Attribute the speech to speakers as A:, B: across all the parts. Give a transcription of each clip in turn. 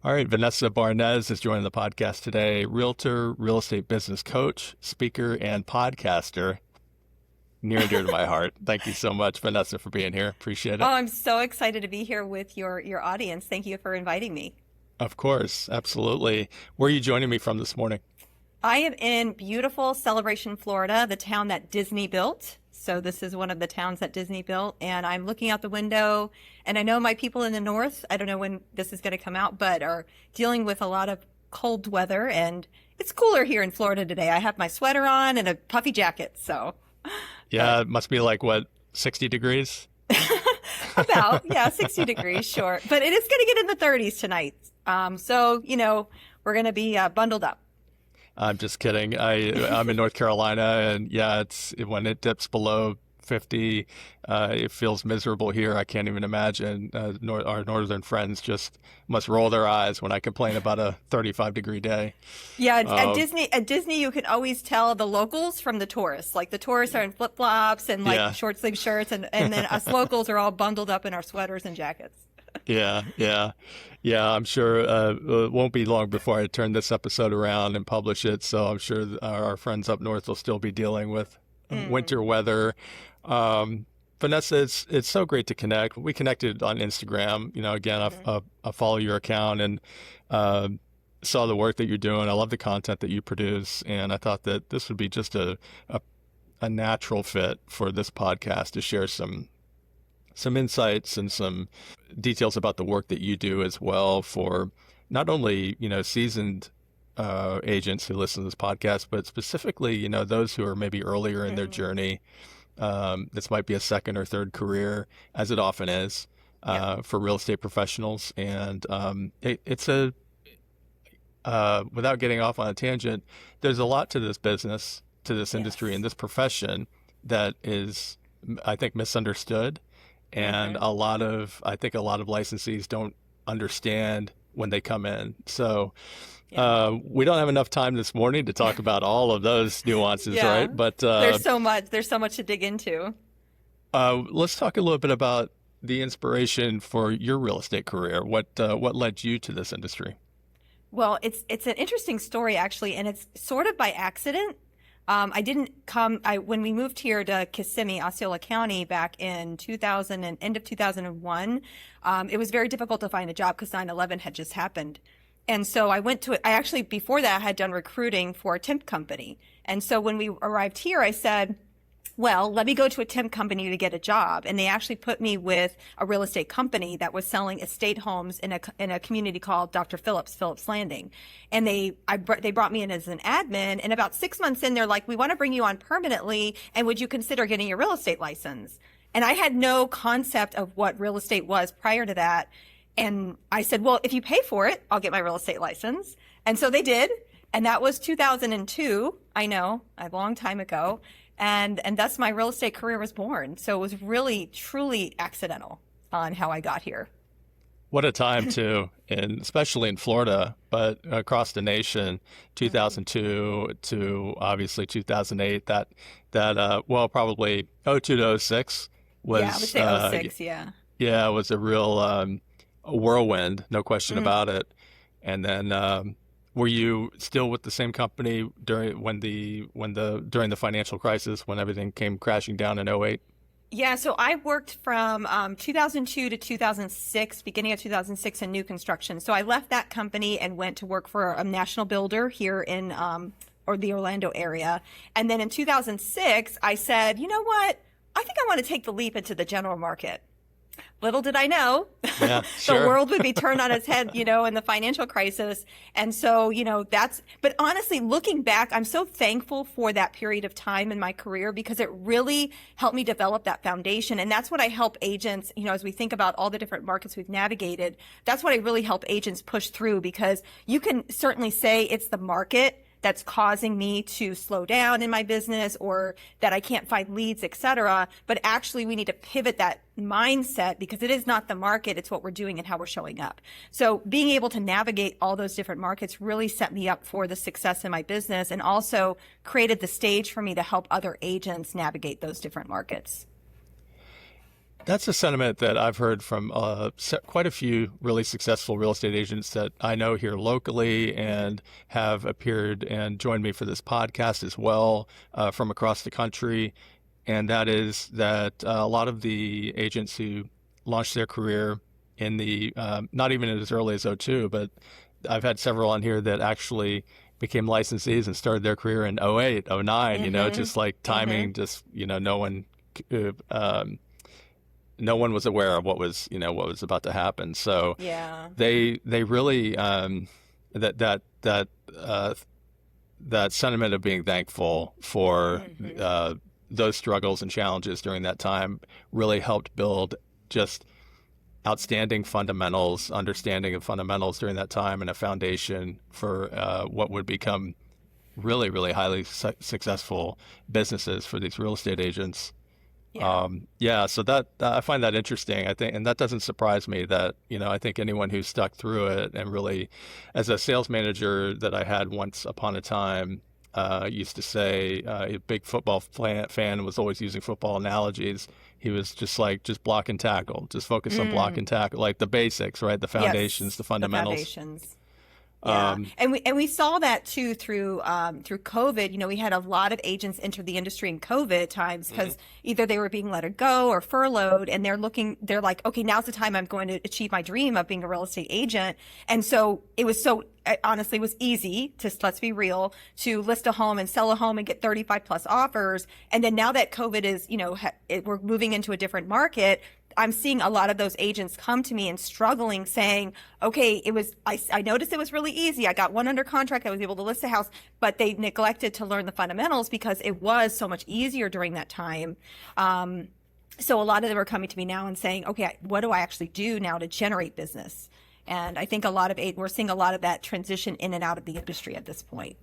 A: All right, Vanessa Barnes is joining the podcast today. Realtor, real estate business coach, speaker, and podcaster. Near and dear to my heart. Thank you so much, Vanessa, for being here. Appreciate
B: Oh,
A: it.
B: I'm so excited to be here with your audience. Thank you for inviting me.
A: Of course, absolutely. Where are you joining me from this morning?
B: I am in beautiful Celebration, Florida, the town that Disney built. So this is one of the towns that Disney built, and I'm looking out the window, and I know my people in the north, I don't know when this is going to come out, but are dealing with a lot of cold weather, and it's cooler here in Florida today. I have my sweater on and a puffy jacket, so
A: Yeah,
B: but
A: it must be like, what, 60 degrees?
B: about, yeah, 60 degrees short, but it is going to get in the 30s tonight. So we're going to be bundled up.
A: I'm just kidding. I'm in North Carolina, and yeah, it's when it dips below 50, it feels miserable here. I can't even imagine. Our northern friends just must roll their eyes when I complain about a 35-degree day.
B: Yeah, at
A: Um,
B: Disney, you can always tell the locals from the tourists. Like the tourists are in flip-flops and like
A: yeah,
B: short sleeve shirts, and then us locals are all bundled up in our sweaters and jackets.
A: yeah. I'm sure it won't be long before I turn this episode around and publish it. So I'm sure our friends up north will still be dealing with
B: Mm,
A: winter weather. Um, Vanessa, it's so great to connect. We connected on Instagram. Again,
B: mhm.
A: I follow your account and uh, saw the work that you're doing. I love the content that you produce, and I thought that this would be just a, a natural fit for this podcast to share some insights and some details about the work that you do as well for not only, seasoned agents who listen to this podcast, but specifically, those who are maybe earlier in their
B: Mhm.
A: journey. This might be a second or third career, as it often is
B: Yep.
A: for real estate professionals. And it's without getting off on a tangent, there's a lot to this business, to this industry, and
B: Yes.
A: this profession that is, I think, misunderstood, and
B: Hmm.
A: I think a lot of licensees don't understand when they come in. So
B: Yeah.
A: we don't have enough time this morning to talk about all of those nuances, right?
B: Yeah.
A: But
B: There's so much to dig into.
A: let's talk a little bit about the inspiration for your real estate career. What led you to this industry?
B: Well, it's an interesting story actually, and it's sort of by accident. I didn't come. I When we moved here to Kissimmee, Osceola County, back in 2000 and end of 2001, it was very difficult to find a job because 9/11 had just happened, and so I went to it. I actually before that I had done recruiting for a temp company, and so when we arrived here, I said, well, let me go to a temp company to get a job. And they actually put me with a real estate company that was selling estate homes in a community called Dr. Phillips Landing. And they brought me in as an admin. And about 6 months in, they're like, we want to bring you on permanently. And would you consider getting your real estate license? And I had no concept of what real estate was prior to that. And I said, well, if you pay for it, I'll get my real estate license. And so they did. And that was 2002. I know, a long time ago. And thus my real estate career was born. So it was really, truly accidental on how I got here.
A: What a time too, and especially in Florida, but across the nation,
B: Hmm.
A: 2002 to obviously 2008. Well, probably '02 to '06
B: Yeah, I would
A: was
B: say '06. Yeah.
A: yeah, it was a real a whirlwind, no question
B: Mm.
A: about it. And then were you still with the same company during the financial crisis when everything came crashing down in '08?
B: Yeah, so I worked from 2002 to 2006, beginning of 2006 in new construction. So I left that company and went to work for a national builder here in or the Orlando area. And then in 2006, I said, you know what? I think I want to take the leap into the general market. Little did I know
A: Yeah,
B: the
A: sure.
B: world would be turned on its head, in the financial crisis. And so, but honestly, looking back, I'm so thankful for that period of time in my career because it really helped me develop that foundation. And that's what I help agents, as we think about all the different markets we've navigated, that's what I really help agents push through because you can certainly say it's the market that's causing me to slow down in my business or that I can't find leads, et cetera. But actually we need to pivot that mindset because it is not the market. It's what we're doing and how we're showing up. So being able to navigate all those different markets really set me up for the success in my business and also created the stage for me to help other agents navigate those different markets.
A: That's a sentiment that I've heard from quite a few really successful real estate agents that I know here locally and have appeared and joined me for this podcast as well from across the country. And that is that a lot of the agents who launched their career in the, not even as early as '02, but I've had several on here that actually became licensees and started their career in '08, '09,
B: Mm-hmm.
A: just like
B: Mm-hmm.
A: timing, just, no one was aware of what was about to happen. So
B: Yeah.
A: they really that that that uh, that sentiment of being thankful for
B: Mm-hmm.
A: those struggles and challenges during that time really helped build just outstanding fundamentals, understanding of fundamentals during that time, and a foundation for what would become really, really highly successful businesses for these real estate agents.
B: Yeah.
A: Yeah, so that I find that interesting. I think, and that doesn't surprise me that, I think anyone who's stuck through it and really, as a sales manager that I had once upon a time, used to say, a big football fan was always using football analogies. He was just like, just block and tackle, just focus on block
B: Mm.
A: and tackle, like the basics, right? The foundations, the
B: Yes. The
A: fundamentals.
B: foundations. Yeah,
A: Um,
B: and we saw that too through COVID. We had a lot of agents enter the industry in COVID times because either they were being let go or furloughed, and they're like, okay, now's the time I'm going to achieve my dream of being a real estate agent. And so honestly, it was easy to, let's be real, to list a home and sell a home and get 35 plus offers. And then now that COVID is, we're moving into a different market. I'm seeing a lot of those agents come to me and struggling, saying, okay, I noticed it was really easy. I got one under contract. I was able to list a house, but they neglected to learn the fundamentals because it was so much easier during that time. So a lot of them are coming to me now and saying, okay, what do I actually do now to generate business? And I think we're seeing a lot of that transition in and out of the industry at this point.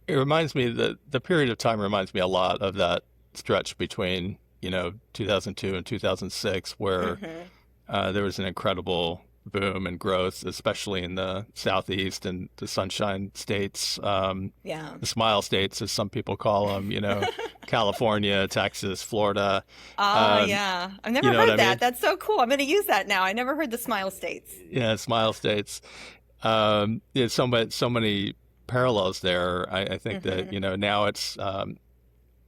A: it reminds me that the period of time reminds me a lot of that stretch between 2002 and 2006, where
B: Mm-hmm.
A: there was an incredible boom and growth, especially in the Southeast and the Sunshine States,
B: Yeah.
A: the Smile States, as some people call them, California, Texas, Florida.
B: Oh,
A: Um,
B: yeah. I've
A: you
B: never
A: know what
B: heard
A: I
B: that.
A: mean?
B: That's so cool. I'm going to use that now. I never heard the Smile States.
A: Yeah, Smile States. So many parallels there. I think that,
B: Mm-hmm.
A: now it's,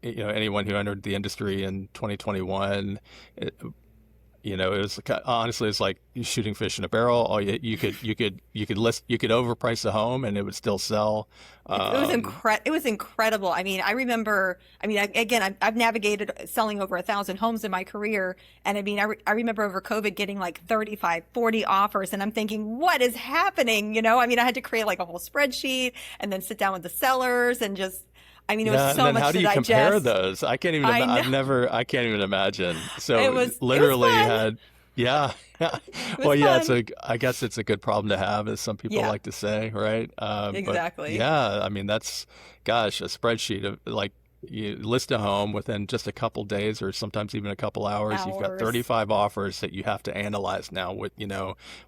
A: anyone who entered the industry in 2021, it was honestly, it's like shooting fish in a barrel. All you could overprice a home and it would still sell.
B: It was incredible. I mean, I remember. I mean, again, I've navigated selling over 1,000 homes in my career, and I mean, I remember over COVID getting like 35, 40 offers, and I'm thinking, what is happening? I mean, I had to create like a whole spreadsheet and then sit down with the sellers and just. I mean, it was
A: Yeah, and
B: so
A: then how
B: much
A: do
B: to
A: you compare
B: digest.
A: those? I can't even.
B: I know
A: I can't even imagine.
B: it
A: So
B: was
A: literally
B: fun.
A: had, yeah, yeah.
B: It was
A: Well, yeah.
B: fun.
A: I guess it's a good problem to have, as some people
B: Yeah,
A: like to say, right? But
B: exactly.
A: yeah, I mean, gosh, a spreadsheet of like you list a home within just a couple days or sometimes even a couple hours. You've got
B: Hours.
A: 35 offers that you have to analyze now.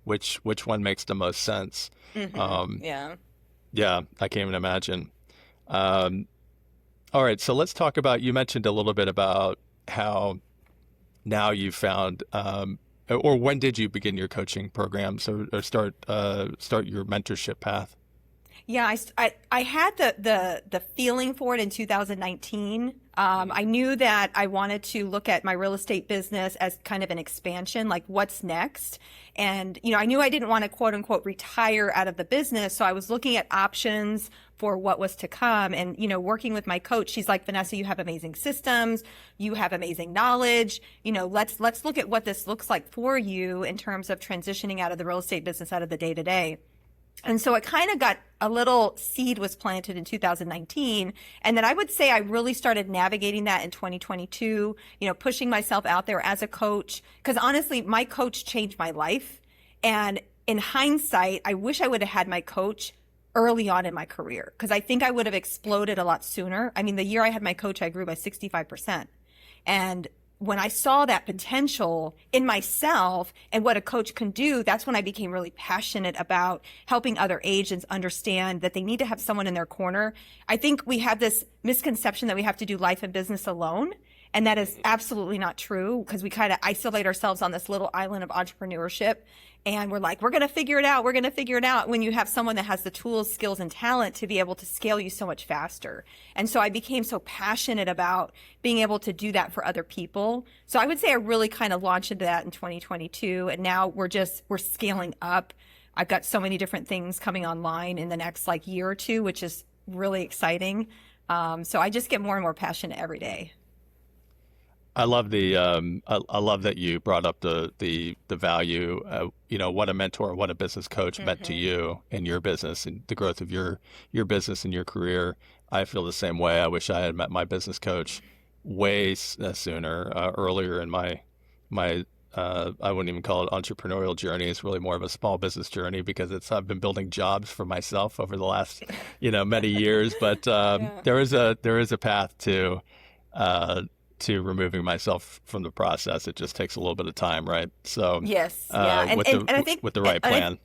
A: Which one makes the most sense?
B: Hmm.
A: Um,
B: Yeah.
A: yeah, I can't even imagine. Um, all right, so let's talk about, you mentioned a little bit about how now you found, or when did you begin your coaching programs or start your mentorship path?
B: Yeah, I had the feeling for it in 2019. I knew that I wanted to look at my real estate business as kind of an expansion, like what's next. And, I knew I didn't want to quote unquote retire out of the business. So I was looking at options for what was to come. And, working with my coach, she's like, Vanessa, you have amazing systems. You have amazing knowledge. Let's look at what this looks like for you in terms of transitioning out of the real estate business, out of the day to day. And so it kind of got a little seed was planted in 2019. And then I would say I really started navigating that in 2022, pushing myself out there as a coach. Because honestly, my coach changed my life. And in hindsight, I wish I would have had my coach early on in my career because I think I would have exploded a lot sooner. I mean, the year I had my coach, I grew by 65%. And when I saw that potential in myself and what a coach can do, that's when I became really passionate about helping other agents understand that they need to have someone in their corner. I think we have this misconception that we have to do life and business alone. And that is absolutely not true, because we kind of isolate ourselves on this little island of entrepreneurship. And we're like, we're going to figure it out. We're going to figure it out, when you have someone that has the tools, skills, and talent to be able to scale you so much faster. And so I became so passionate about being able to do that for other people. So I would say I really kind of launched into that in 2022. And now we're scaling up. I've got so many different things coming online in the next like year or two, which is really exciting. So I just get more and more passionate every day.
A: I love I love that you brought up the value, what a mentor, what a business coach meant to you in your business and the growth of your business and your career. I feel the same way. I wish I had met my business coach sooner, earlier in my I wouldn't even call it entrepreneurial journey. It's really more of a small business journey, because I've been building jobs for myself over the last many years. But
B: Yeah.
A: there is a path to removing myself from the process. It just takes a little bit of time, right? So,
B: Yes. Yeah. And I think,
A: with the right plan.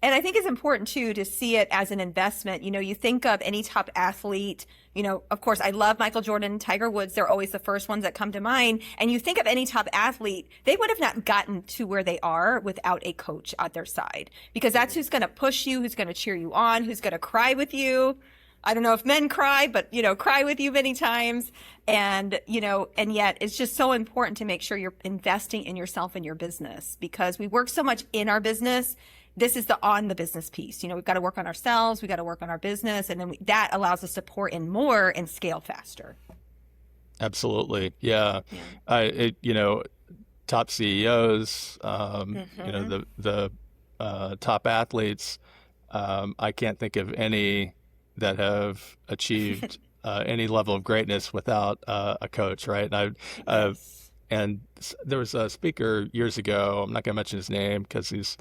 B: and I think it's important too to see it as an investment. You think of any top athlete, of course, I love Michael Jordan, Tiger Woods. They're always the first ones that come to mind. And you think of any top athlete, they would have not gotten to where they are without a coach at their side, because that's who's going to push you, who's going to cheer you on, who's going to cry with you. I don't know if men cry, but, cry with you many times. And, and yet it's just so important to make sure you're investing in yourself and your business, because we work so much in our business. This is on the business piece. We've got to work on ourselves. We've got to work on our business. And then that allows us to pour in more and scale faster.
A: Absolutely. Yeah. Top CEOs, the top athletes. I can't think of any that have achieved any level of greatness without a coach, right? And there was a speaker years ago. I'm not going to mention his name because he's.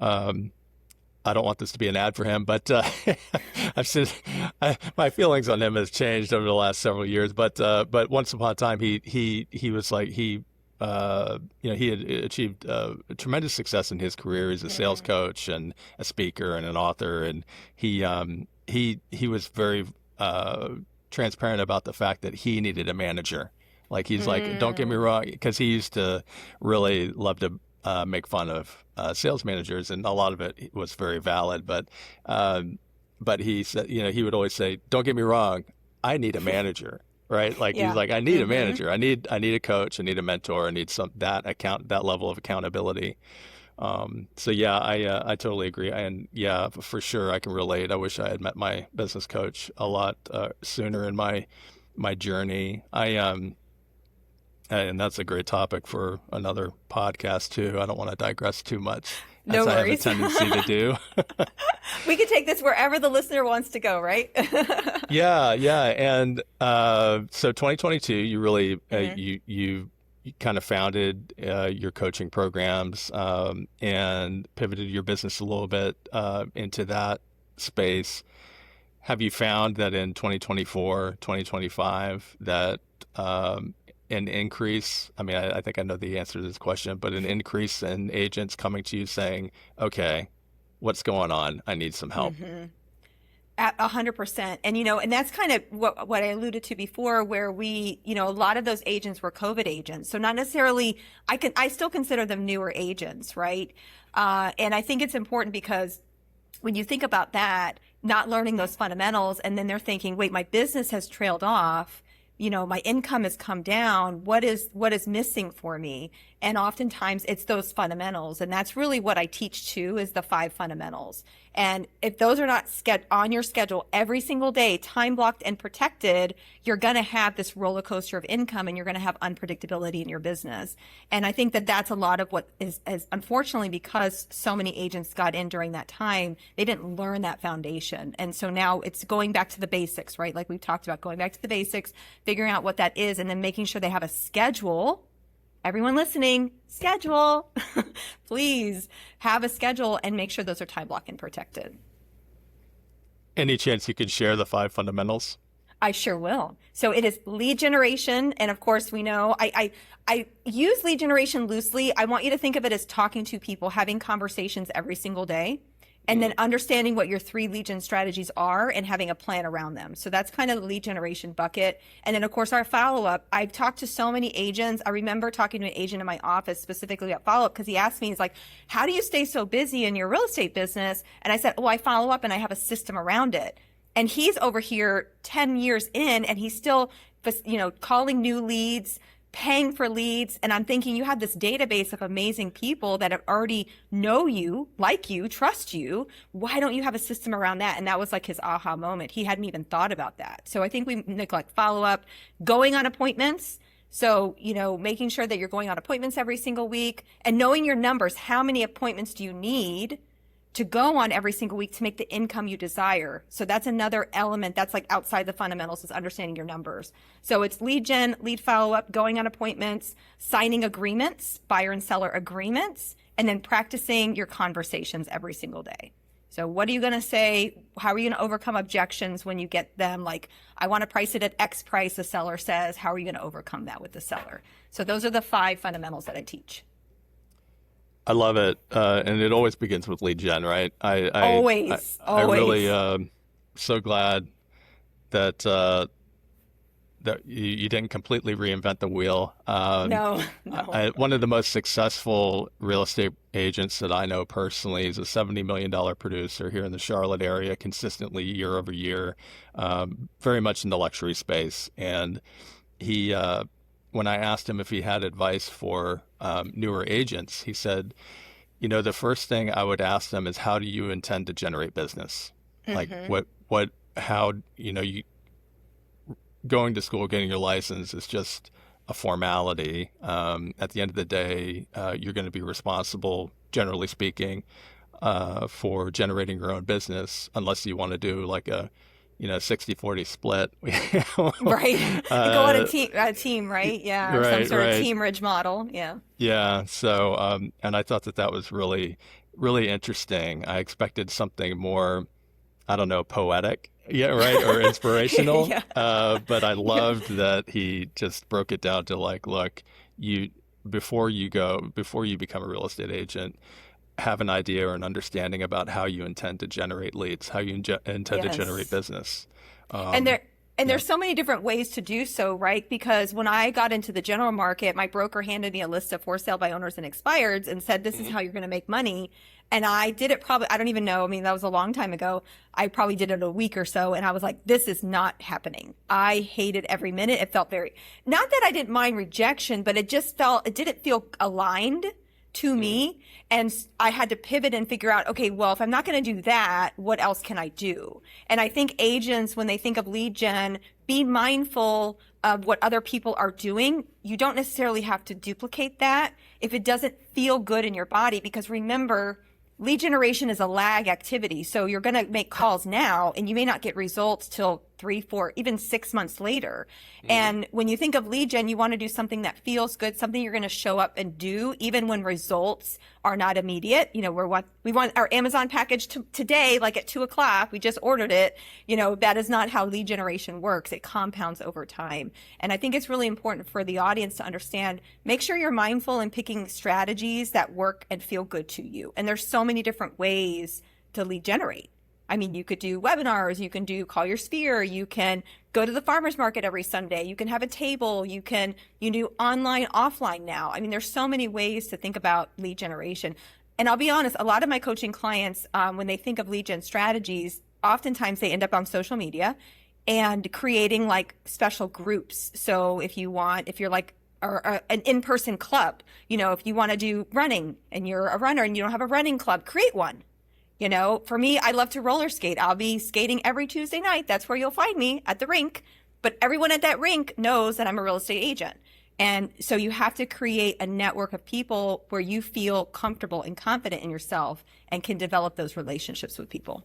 A: I don't want this to be an ad for him, but I've seen my feelings on him has changed over the last several years. But once upon a time, he was like he had achieved tremendous success in his career. He's a sales coach and a speaker and an author, and he was very transparent about the fact that he needed a manager. Like he's like, don't get me wrong, because he used to really love to make fun of sales managers, and a lot of it was very valid. But he said, he would always say, don't get me wrong, I need a manager. Right? Like he's like, I need a manager. I need a coach. I need a mentor. I need that level of accountability. So yeah, I totally agree. And yeah, for sure, I can relate. I wish I had met my business coach a lot sooner in my journey. And that's a great topic for another podcast too. I don't want to digress too much,
B: No
A: as I have a
B: worries.
A: tendency to do.
B: We can take this wherever the listener wants to go, right?
A: Yeah. And so 2022, you really you kind of founded your coaching programs and pivoted your business a little bit into that space. Have you found that in 2024, 2025, that an increase, I mean, I think I know the answer to this question, but an increase in agents coming to you saying, okay, what's going on? I need some help.
B: 100%. And, and that's kind of what I alluded to before, where we, a lot of those agents were COVID agents. So not necessarily, I still consider them newer agents, right? And I think it's important, because when you think about that, not learning those fundamentals, and then they're thinking, wait, my business has trailed off. My income has come down. What is missing for me? And oftentimes it's those fundamentals. And that's really what I teach too, is the 5 fundamentals. And if those are not on your schedule every single day, time blocked and protected, you're going to have this roller coaster of income, and you're going to have unpredictability in your business. And I think that that's a lot of what is unfortunately, because so many agents got in during that time, they didn't learn that foundation. And so now it's going back to the basics, right? Like we've talked about, going back to the basics, figuring out what that is, and then making sure they have a schedule. Everyone listening, schedule. Please have a schedule and make sure those are time blocked and protected.
A: Any chance you could share the 5 fundamentals?
B: I sure will. So it is lead generation. And of course, we know I use lead generation loosely. I want you to think of it as talking to people, having conversations every single day. and then understanding what your 3 lead gen strategies are and having a plan around them. So that's kind of the lead generation bucket. And then of course our follow-up. I've talked to so many agents. I remember talking to an agent in my office specifically about follow-up because he asked me, he's like, how do you stay so busy in your real estate business? And I said, oh, I follow up and I have a system around it. And he's over here 10 years in and he's still, calling new leads, paying for leads. And I'm thinking, you have this database of amazing people that have already know you, like you, trust you. Why don't you have a system around that? And that was like his aha moment. He hadn't even thought about that. So I think we neglect follow up, going on appointments. So, making sure that you're going on appointments every single week and knowing your numbers. How many appointments do you need to go on every single week to make the income you desire? So that's another element that's like outside the fundamentals, is understanding your numbers. So it's lead gen, lead follow-up, going on appointments, signing agreements, buyer and seller agreements, and then practicing your conversations every single day. So what are you going to say? How are you going to overcome objections when you get them? Like, I want to price it at X price, the seller says. How are you going to overcome that with the seller? So those are the 5 fundamentals that I teach.
A: I love it, and it always begins with lead gen, right?
B: Always.
A: I really so glad that that you didn't completely reinvent the wheel.
B: No.
A: One of the most successful real estate agents that I know personally is a $70 million producer here in the Charlotte area, consistently year over year, very much in the luxury space. And he, when I asked him if he had advice for newer agents, he said, the first thing I would ask them is, how do you intend to generate business? Like how, you going to school, getting your license is just a formality. At the end of the day, you're going to be responsible, generally speaking, for generating your own business, unless you want to do like a 60-40 split.
B: Right. Go on a team, right? Yeah. Or some sort of team ridge model. Yeah.
A: Yeah. So, and I thought that was really, really interesting. I expected something more, I don't know, poetic. Yeah, right. Or inspirational.
B: Yeah.
A: But I loved that he just broke it down to like, look, before you become a real estate agent, have an idea or an understanding about how you intend to generate leads, how you intend to generate business.
B: There's so many different ways to do so, right? Because when I got into the general market, my broker handed me a list of for sale by owners and expireds and said, this is how you're going to make money. And I did it I don't even know. I mean, that was a long time ago. I probably did it a week or so. And I was like, this is not happening. I hated every minute. It felt not that I didn't mind rejection, but it didn't feel aligned to me. And I had to pivot and figure out, okay, well, if I'm not going to do that, what else can I do? And I think agents, when they think of lead gen, be mindful of what other people are doing. You don't necessarily have to duplicate that if it doesn't feel good in your body, because remember, lead generation is a lag activity. So you're going to make calls now and you may not get results till 3, 4, even 6 months later. And when you think of lead gen, you want to do something that feels good, something you're going to show up and do, even when results are not immediate. We want our Amazon package today, like at 2:00. We just ordered it. That is not how lead generation works. It compounds over time. And I think it's really important for the audience to understand, make sure you're mindful in picking strategies that work and feel good to you. And there's so many different ways to lead generate. I mean, you could do webinars, you can do Call Your Sphere, you can go to the farmer's market every Sunday, you can have a table, you do online, offline now. I mean, there's so many ways to think about lead generation. And I'll be honest, a lot of my coaching clients, when they think of lead gen strategies, oftentimes they end up on social media and creating like special groups. So if you're like an in-person club, if you want to do running and you're a runner and you don't have a running club, create one. For me, I love to roller skate. I'll be skating every Tuesday night. That's where you'll find me, at the rink. But everyone at that rink knows that I'm a real estate agent. And so you have to create a network of people where you feel comfortable and confident in yourself and can develop those relationships with people.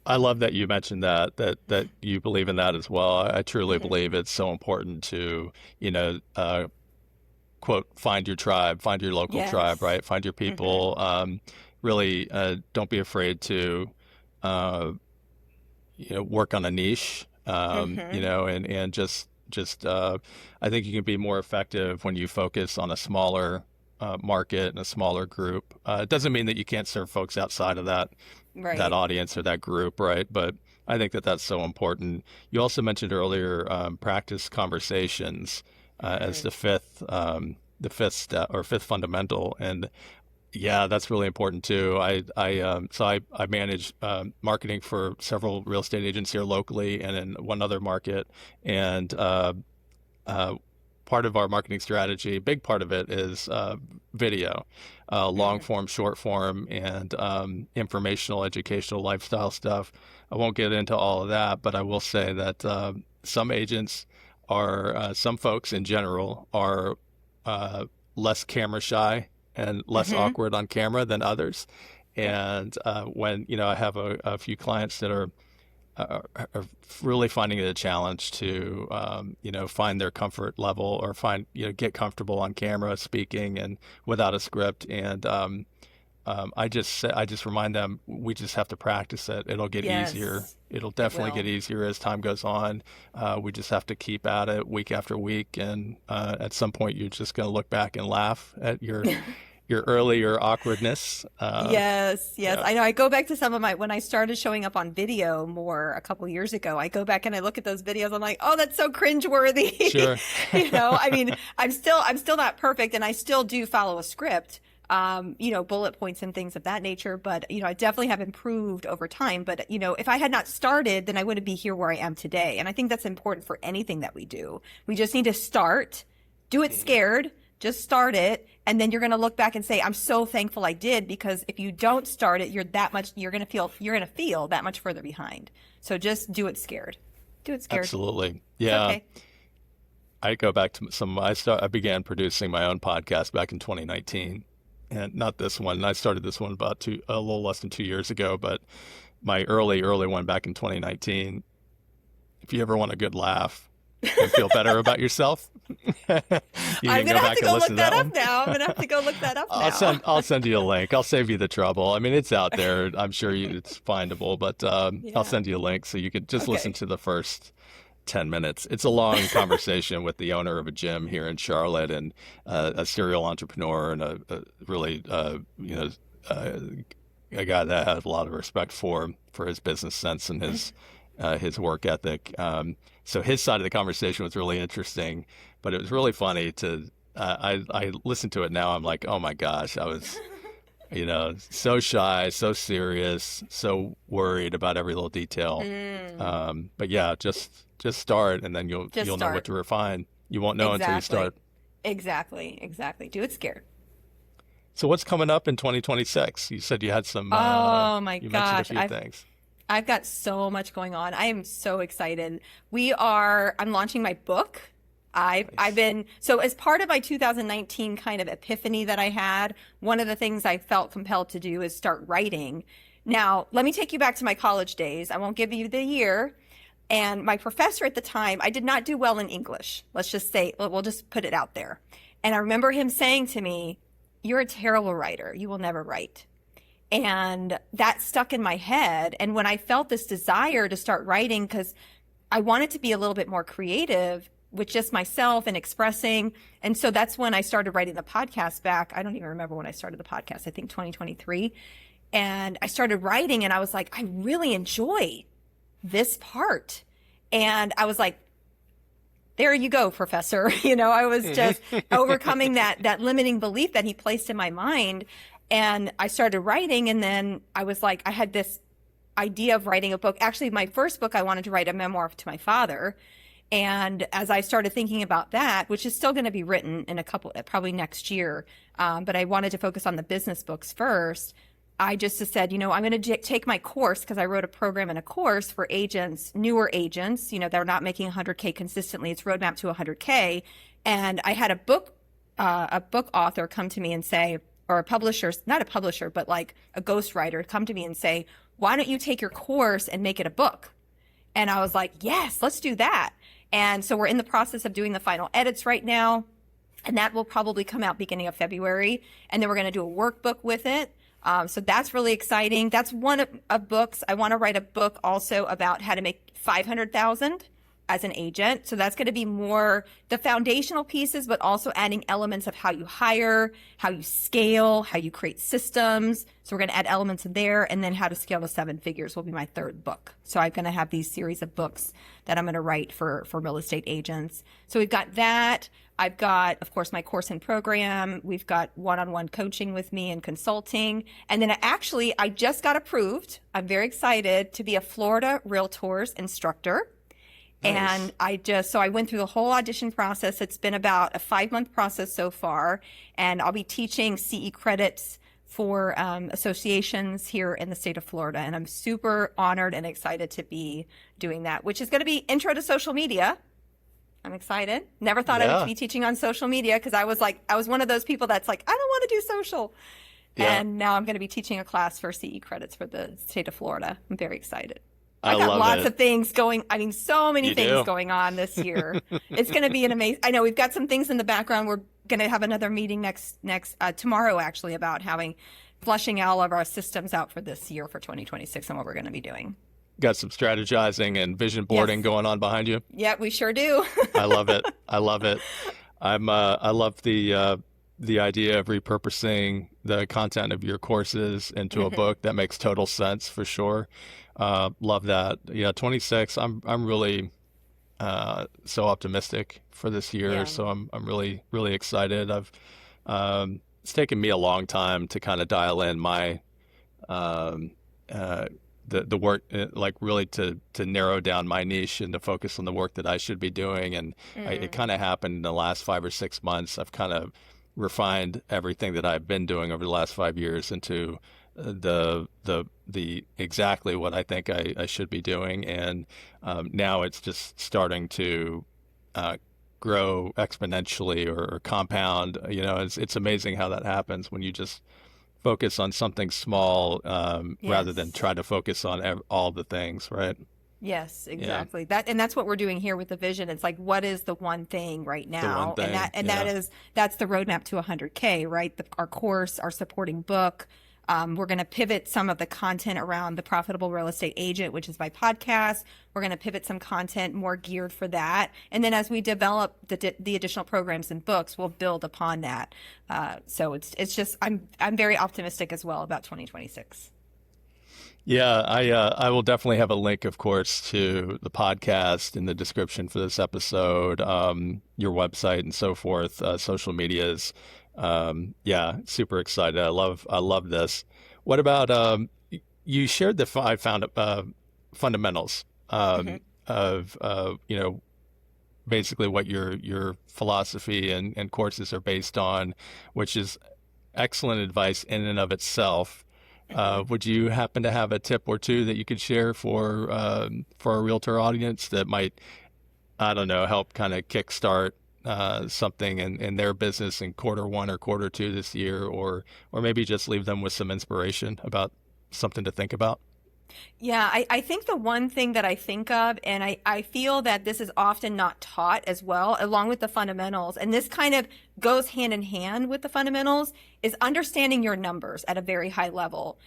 A: I love that you mentioned that you believe in that as well. I truly believe it's so important to, quote, find your tribe, find your local tribe, right? Find your people. Really, don't be afraid to, work on a niche, and just I think you can be more effective when you focus on a smaller market and a smaller group. It doesn't mean that you can't serve folks outside of that
B: Right.
A: audience or that group, right? But I think that that's so important. You also mentioned earlier practice conversations as
B: Mm-hmm.
A: the fifth step or fifth fundamental, and yeah, that's really important too. I manage marketing for several real estate agents here locally and in one other market, and uh, part of our marketing strategy, a big part of it is video, long
B: Mm-hmm.
A: form, short form, and informational, educational, lifestyle stuff. I won't get into all of that, but I will say that some agents some folks in general are less camera shy and less
B: Mm-hmm.
A: awkward on camera than others.
B: Yep.
A: And when, I have a few clients that are really finding it a challenge to find their comfort level or find get comfortable on camera speaking and without a script and I just remind them we just have to practice it. It'll get easier.
B: Yes,
A: It'll
B: it
A: definitely get
B: will.
A: easier as time goes on. We just have to keep at it week after week, and at some point you're just going to look back and laugh at your earlier awkwardness.
B: Yes, yes.
A: Yeah,
B: I know. I go back to some of my, when I started showing up on video more a couple years ago, I go back and I look at those videos. I'm like, oh, that's so cringeworthy.
A: sure.
B: I mean, I'm still not perfect and I still do follow a script, bullet points and things of that nature. But, I definitely have improved over time. But, if I had not started, then I wouldn't be here where I am today. And I think that's important for anything that we do. We just need to start, do it
A: Mhm.
B: scared, just start it. And then you're going to look back and say, I'm so thankful I did, because if you don't start it, you're going to feel that much further behind. So just do it scared. Do it scared.
A: Absolutely.
B: It's
A: Yeah.
B: okay.
A: I go back to I began producing my own podcast back in 2019, and not this one. I started this one a little less than 2 years ago, but my early one back in 2019. If you ever want a good laugh and feel better about yourself, you
B: I'm
A: can
B: going
A: go
B: to have to
A: back and
B: go
A: listen
B: look
A: to
B: that
A: that
B: up
A: one.
B: now. I'm going to have to go look that up now.
A: I'll send you a link. I'll save you the trouble. I mean, it's out there. I'm sure it's findable, but I'll
B: Yeah.
A: send you a link so you can just listen
B: Okay.
A: to the first 10 minutes. It's a long conversation with the owner of a gym here in Charlotte and a serial entrepreneur and a really, uh, a guy that I have a lot of respect for his business sense and his work ethic. So his side of the conversation was really interesting, but it was really funny I listen to it now. I'm like, oh my gosh, I was, so shy, so serious, so worried about every little detail.
B: Mm,
A: But yeah, just start, and then
B: just
A: you'll know what
B: start.
A: to refine. You won't know until you
B: Exactly.
A: start.
B: Exactly. Exactly. Do it scared.
A: So what's coming up in 2026? You said you had some.
B: Oh my
A: You mentioned a
B: gosh.
A: few things.
B: I've got so much going on. I am so excited. I'm launching my book. I've
A: Nice.
B: been, so as part of my 2019 kind of epiphany that I had, one of the things I felt compelled to do is start writing. Now, let me take you back to my college days. I won't give you the year. And my professor at the time, I did not do well in English. Let's just say, we'll just put it out there. And I remember him saying to me, "You're a terrible writer. You will never write." And that stuck in my head. And when I felt this desire to start writing, because I wanted to be a little bit more creative with just myself and expressing. And so that's when I started writing the podcast back. I don't even remember when I started the podcast, I think 2023. And I started writing and I was like, I really enjoy this part. And I was like, there you go, professor. I was just overcoming that limiting belief that he placed in my mind. And I started writing, and then I was like, I had this idea of writing a book. Actually, my first book, I wanted to write a memoir to my father. And as I started thinking about that, which is still going to be written in probably next year, but I wanted to focus on the business books first. I just said, I'm going to take my course, because I wrote a program and a course for agents, newer agents, they're not making 100K consistently. It's roadmap to 100K. And I had a book author come to me and say, or a publisher, not a publisher, but like a ghostwriter come to me and say, why don't you take your course and make it a book? And I was like, yes, let's do that. And so we're in the process of doing the final edits right now. And that will probably come out beginning of February. And then we're going to do a workbook with it. So that's really exciting. That's one of books. I want to write a book also about how to make 500,000 as an agent. So that's going to be more the foundational pieces, but also adding elements of how you hire, how you scale, how you create systems. So we're going to add elements of there, and then how to scale to 7 figures will be my 3rd book. So I'm going to have these series of books that I'm going to write for real estate agents. So we've got that. I've got, of course, my course and program. We've got one-on-one coaching with me and consulting. And then I just got approved. I'm very excited to be a Florida Realtors instructor.
A: Nice.
B: And I went through the whole audition process. It's been about a 5-month process so far. And I'll be teaching CE credits for associations here in the state of Florida. And I'm super honored and excited to be doing that, which is going to be intro to social media. I'm excited. Never thought I would be teaching on social media because I was one of those people that's like, I don't want to do social.
A: Yeah.
B: And now I'm going to be teaching a class for CE credits for the state of Florida. I'm very excited.
A: I
B: got
A: love
B: lots
A: it.
B: of things going. I mean, so many
A: You
B: things
A: do.
B: going on this year. It's going to be an amazing. I know we've got some things in the background. We're going to have another meeting tomorrow, actually, about flushing all of our systems out for this year for 2026 and what we're going to be doing.
A: Got some strategizing and vision boarding going on behind you.
B: Yeah, we sure do.
A: I love it. I love it. I love the idea of repurposing the content of your courses into a book. That makes total sense for sure. Love that. Yeah, 26. I'm really so optimistic for this year.
B: Yeah.
A: So I'm really really excited. It's taken me a long time to kind of dial in my the work, like really to narrow down my niche and to focus on the work that I should be doing. And it kind of happened in the last 5 or 6 months. I've kind of refined everything that I've been doing over the last 5 years into the exactly what I think I should be doing. And now it's just starting to grow exponentially or compound. You know, it's amazing how that happens when you just focus on something small rather than try to focus on all the things, right?
B: Yes, exactly. Yeah. That's what we're doing here with the vision. It's like, what is the one thing right now?
A: The one thing,
B: that's the roadmap to 100K, right? Our course, our supporting book. We're going to pivot some of the content around the Profitable Real Estate Agent, which is my podcast. We're going to pivot some content more geared for that. And then as we develop the additional programs and books, we'll build upon that. So it's just, I'm very optimistic as well about 2026.
A: Yeah, I will definitely have a link, of course, to the podcast in the description for this episode, your website and so forth, social medias. Yeah, super excited. I love this. What about you shared the I found fundamentals of basically what your philosophy and courses are based on, which is excellent advice in and of itself. Would you happen to have a tip or two that you could share for a realtor audience that might, I don't know, help kind of kickstart something in their business in Q1 or Q2 this year, or maybe just leave them with some inspiration about something to think about?
B: Yeah, I think the one thing that I think of, and I feel that this is often not taught as well, along with the fundamentals, and this kind of goes hand in hand with the fundamentals, is understanding your numbers at a very high level.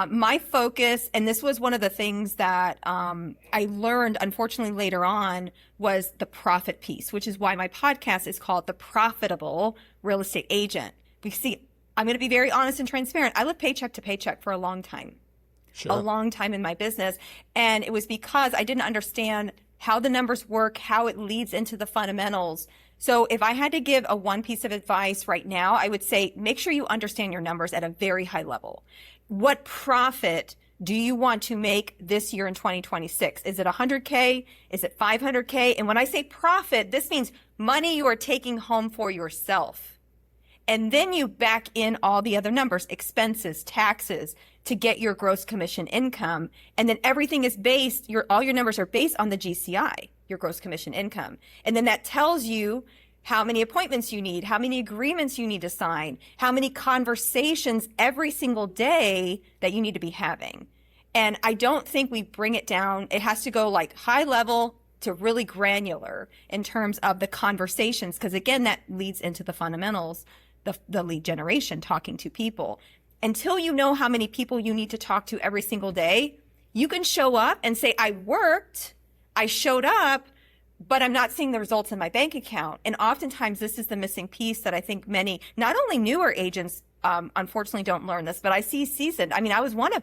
B: My focus, and this was one of the things that I learned, unfortunately, later on, was the profit piece, which is why my podcast is called The Profitable Real Estate Agent. Because, see, I'm going to be very honest and transparent. I lived paycheck to paycheck for a long time.
A: Sure.
B: A long time in my business. And it was because I didn't understand how the numbers work, how it leads into the fundamentals. So if I had to give a one piece of advice right now, I would say, make sure you understand your numbers at a very high level. What profit do you want to make this year in 2026? Is it 100K? Is it 500K? And when I say profit, this means money you are taking home for yourself. And then you back in all the other numbers, expenses, taxes, to get your gross commission income. And then everything is based, all your numbers are based on the GCI, your gross commission income. And then that tells you how many appointments you need, how many agreements you need to sign, how many conversations every single day that you need to be having. And I don't think we bring it down. It has to go like high level to really granular in terms of the conversations. Because again, that leads into the fundamentals, the lead generation, talking to people. Until you know how many people you need to talk to every single day, you can show up and say, I worked, I showed up, but I'm not seeing the results in my bank account. And oftentimes this is the missing piece that I think many, not only newer agents, unfortunately don't learn this, but I see seasoned. I mean, I was one of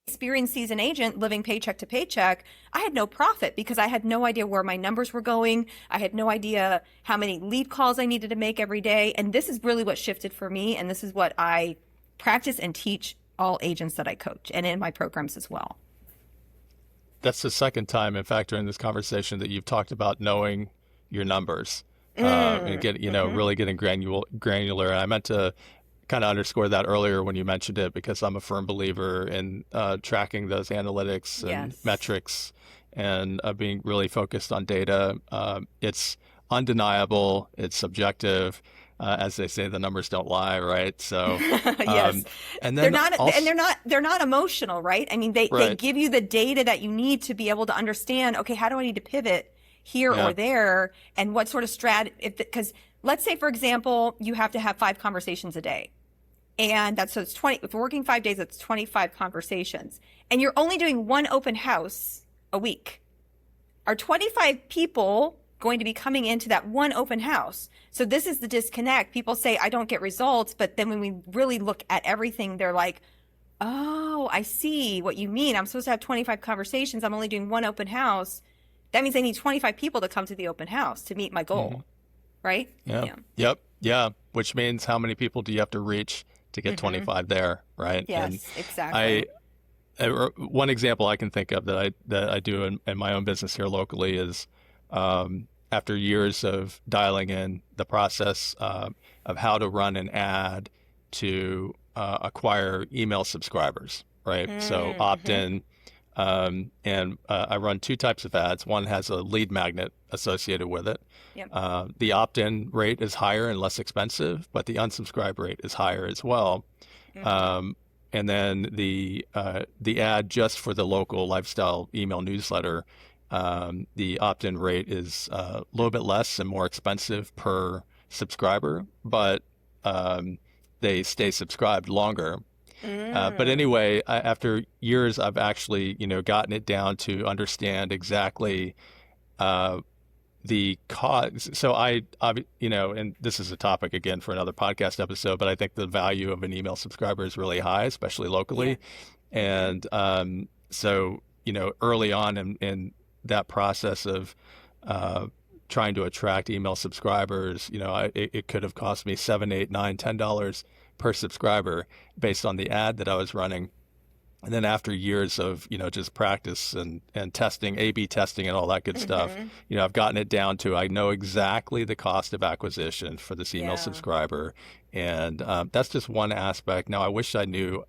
B: experienced seasoned agent living paycheck to paycheck. I had no profit because I had no idea where my numbers were going. I had no idea how many lead calls I needed to make every day. And this is really what shifted for me. And this is what I practice and teach all agents that I coach and in my programs as well.
A: That's the second time, in fact, during this conversation that you've talked about knowing your numbers and get, really getting granular. And I meant to kind of underscore that earlier when you mentioned it, because I'm a firm believer in tracking those analytics and
B: Yes.
A: metrics and being really focused on data. It's undeniable. It's subjective. As they say, the numbers don't lie, right? So,
B: Yes.
A: and
B: They're
A: then
B: not,
A: also,
B: and they're not emotional, right? I mean, they
A: right.
B: give you the data that you need to be able to understand, okay, how do I need to pivot here
A: Yeah.
B: or there? And what sort of because let's say, for example, you have to have 5 conversations a day. And so it's 20, if we're working 5 days, it's 25 conversations. And you're only doing 1 open house a week. Are 25 people going to be coming into that 1 open house? So this is the disconnect. People say, I don't get results. But then when we really look at everything, they're like, oh, I see what you mean. I'm supposed to have 25 conversations. I'm only doing 1 open house. That means I need 25 people to come to the open house to meet my goal. Right?
A: Yeah. Yep. Yeah. Which means how many people do you have to reach to get 25 there, right?
B: Yes,
A: And
B: exactly.
A: one example I can think of that I do in my own business here locally is after years of dialing in the process of how to run an ad to acquire email subscribers, right? So opt-in, and I run 2 types of ads. One has a lead magnet associated with it.
B: Yep.
A: The opt-in rate is higher and less expensive, but the unsubscribe rate is higher as well. And then the ad just for the local lifestyle email newsletter, the opt-in rate is a little bit less and more expensive per subscriber, but they stay subscribed longer. But anyway, after years, I've actually, gotten it down to understand exactly the cost. So and this is a topic again for another podcast episode, but I think the value of an email subscriber is really high, especially locally.
B: Yeah.
A: And so, early on in that process of trying to attract email subscribers, it could have cost me $7, $8, $9, $10 per subscriber based on the ad that I was running. And then after years of, just practice and testing, A/B testing and all that good stuff, I've gotten it down to I know exactly the cost of acquisition for this email subscriber. And that's just one aspect. Now, I wish I knew.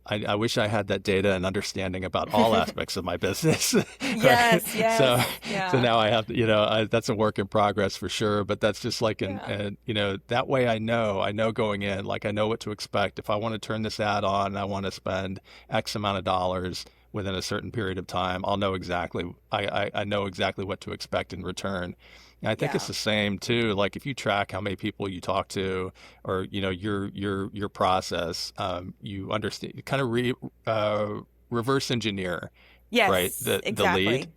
A: I wish I had that data and understanding about all aspects of my business. Right?
B: Yes, yes.
A: So,
B: Yeah.
A: so now I have to, that's a work in progress for sure. But that's just like, that way I know going in, like I know what to expect. If I want to turn this ad on and I want to spend X amount of dollars within a certain period of time, I'll know exactly, I know exactly what to expect in return. And I think it's the same too. Like if you track how many people you talk to, or your process, you understand. You kind of reverse engineer, right?
B: Yes,
A: The
B: exactly.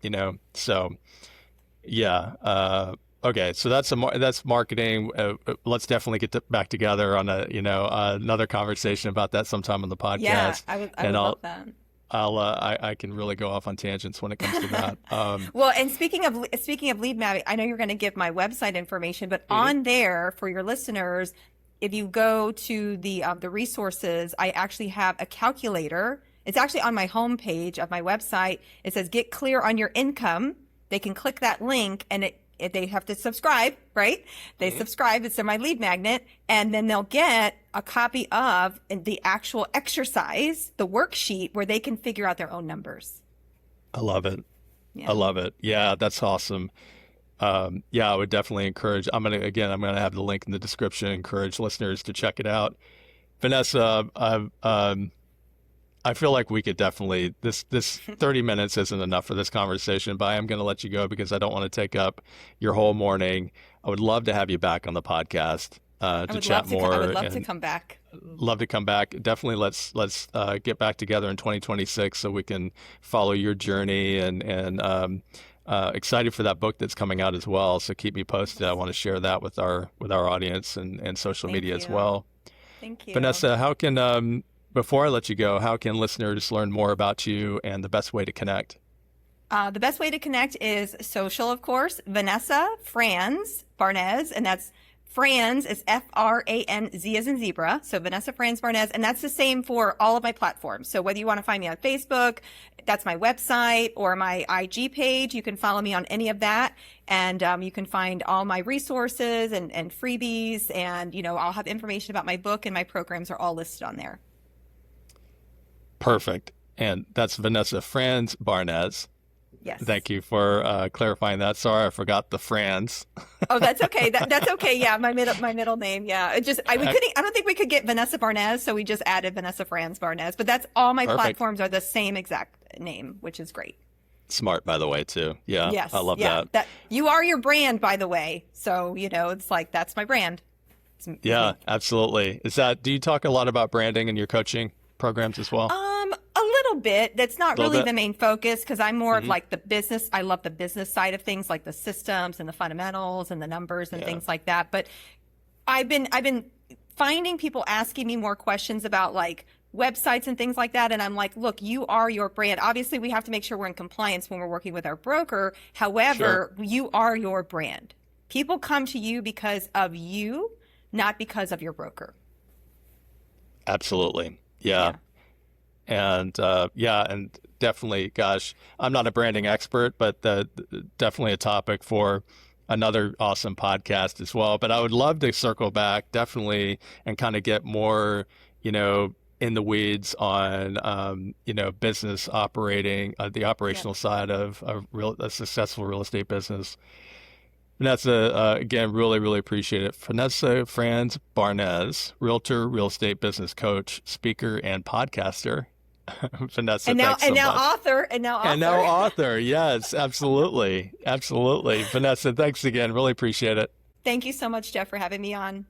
A: lead. So yeah. Okay, so that's marketing. Let's definitely get back together on another conversation about that sometime on the podcast.
B: Yeah, I would
A: and
B: love that.
A: I can really go off on tangents when it comes to that.
B: Well, and speaking of lead magnet, I know you're going to give my website information, but on there for your listeners, if you go to the resources, I actually have a calculator. It's actually on my homepage of my website. It says "Get clear on your income." They can click that link, and they have to subscribe, right? They subscribe. It's in my lead magnet, and then they'll get a copy of the actual exercise, the worksheet, where they can figure out their own numbers.
A: I love it.
B: Yeah.
A: I love it. Yeah, that's awesome. I would definitely encourage. I'm gonna have the link in the description. Encourage listeners to check it out. Vanessa, I feel like we could definitely this 30 minutes isn't enough for this conversation, but I am going to let you go because I don't want to take up your whole morning. I would love to have you back on the podcast to chat more.
B: I would love to come back.
A: Love to come back. Definitely let's get back together in 2026 so we can follow your journey and excited for that book that's coming out as well. So keep me posted. I want to share that with our audience and social
B: Thank
A: media as
B: you.
A: well.
B: Thank you.
A: Vanessa, how can before I let you go, how can listeners learn more about you and the best way to connect?
B: The best way to connect is social, of course. Vanessa Franz Barnes, and that's Franz is Franz as in zebra. So Vanessa Franz Barnes, and that's the same for all of my platforms. So whether you want to find me on Facebook, that's my website, or my IG page, you can follow me on any of that. And you can find all my resources and freebies, and I'll have information about my book, and my programs are all listed on there.
A: Perfect. And that's Vanessa Franz Barnes.
B: Yes.
A: Thank you for clarifying that. Sorry, I forgot the Franz.
B: Oh, that's okay. That's okay. Yeah, my middle name. Yeah, I don't think we could get Vanessa Barnes, so we just added Vanessa Franz Barnes. But that's all my
A: Perfect.
B: platforms are the same exact name, which is great.
A: Smart, by the way, too. Yeah,
B: Yes,
A: I love
B: yeah.
A: that.
B: You are your brand, by the way. So it's like that's my brand.
A: Yeah, absolutely. Do you talk a lot about branding in your coaching programs as well?
B: A little bit. That's not really the main focus because I'm more of like the business. I love the business side of things, like the systems and the fundamentals and the numbers and things like that. But I've been finding people asking me more questions about like websites and things like that. And I'm like, look, you are your brand. Obviously, we have to make sure we're in compliance when we're working with our broker. However, you are your brand. People come to you because of you, not because of your broker.
A: Absolutely. Yeah. And and definitely, gosh, I'm not a branding expert, but definitely a topic for another awesome podcast as well. But I would love to circle back definitely and kind of get more, in the weeds on, business operating, the operational side of a successful real estate business. Vanessa, again, really, really appreciate it. Vanessa Franz Barnes, realtor, real estate business coach, speaker, and podcaster. Vanessa, thanks so much.
B: And now
A: author. Yes, absolutely. Absolutely. Vanessa, thanks again. Really appreciate it.
B: Thank you so much, Jeff, for having me on.